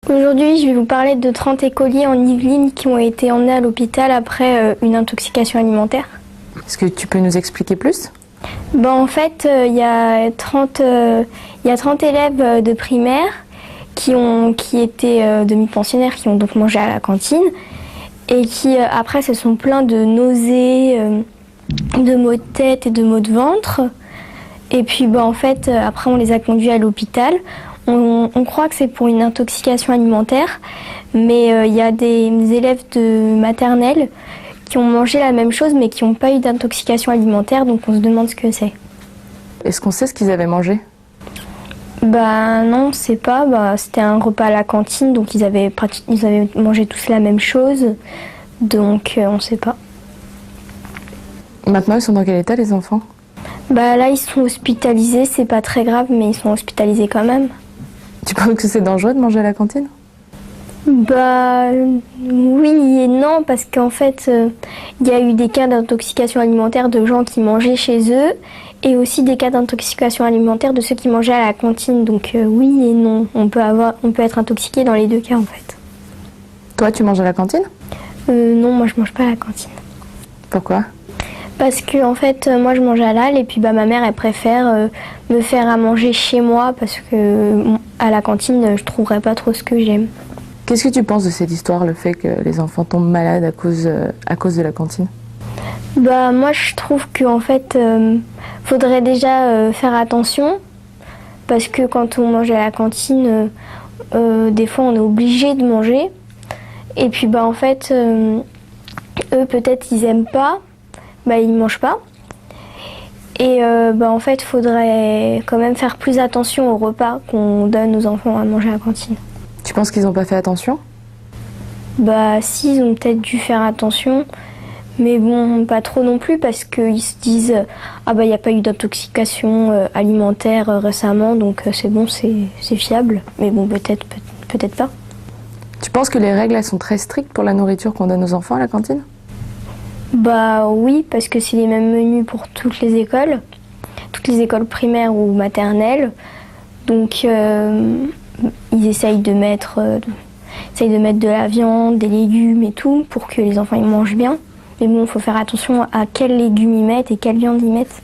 Aujourd'hui, je vais vous parler de 30 écoliers en Yvelines qui ont été emmenés à l'hôpital après une intoxication alimentaire. Est-ce que tu peux nous expliquer plus? En fait, il y a 30 élèves de primaire qui étaient demi-pensionnaires, qui ont donc mangé à la cantine et qui après se sont plaints de nausées, de maux de tête et de maux de ventre. Et puis en fait, après on les a conduits à l'hôpital. On croit que c'est pour une intoxication alimentaire, mais il y a des élèves de maternelle qui ont mangé la même chose mais qui n'ont pas eu d'intoxication alimentaire, donc on se demande ce que c'est. Est-ce qu'on sait ce qu'ils avaient mangé? Non, on ne sait pas. C'était un repas à la cantine, donc ils avaient mangé tous la même chose, donc on ne sait pas. Maintenant, ils sont dans quel état, les enfants? Là, ils sont hospitalisés, c'est pas très grave, mais ils sont hospitalisés quand même. Tu penses que c'est dangereux de manger à la cantine? Oui et non, parce qu'en fait, il y a eu des cas d'intoxication alimentaire de gens qui mangeaient chez eux, et aussi des cas d'intoxication alimentaire de ceux qui mangeaient à la cantine. Donc oui et non, on peut être intoxiqué dans les deux cas en fait. Toi, tu manges à la cantine? Non, moi je mange pas à la cantine. Pourquoi? Parce que en fait, moi je mange halal et puis ma mère elle préfère me faire à manger chez moi parce que à la cantine je trouverais pas trop ce que j'aime. Qu'est-ce que tu penses de cette histoire, le fait que les enfants tombent malades à cause de la cantine? Moi je trouve qu'en fait, faudrait déjà faire attention parce que quand on mange à la cantine, des fois on est obligé de manger. Et puis en fait, eux peut-être ils aiment pas, ils mangent pas. Et en fait, faudrait quand même faire plus attention aux repas qu'on donne aux enfants à manger à la cantine. Tu penses qu'ils n'ont pas fait attention? Si, ils ont peut-être dû faire attention, mais pas trop non plus parce qu'ils se disent il n'y a pas eu d'intoxication alimentaire récemment, donc c'est bon, c'est fiable. Mais peut-être pas. Tu penses que les règles elles sont très strictes pour la nourriture qu'on donne aux enfants à la cantine? Oui, parce que c'est les mêmes menus pour toutes les écoles primaires ou maternelles. Donc ils essayent de mettre de la viande, des légumes et tout pour que les enfants ils mangent bien. Mais il faut faire attention à quels légumes ils mettent et quelle viande ils mettent.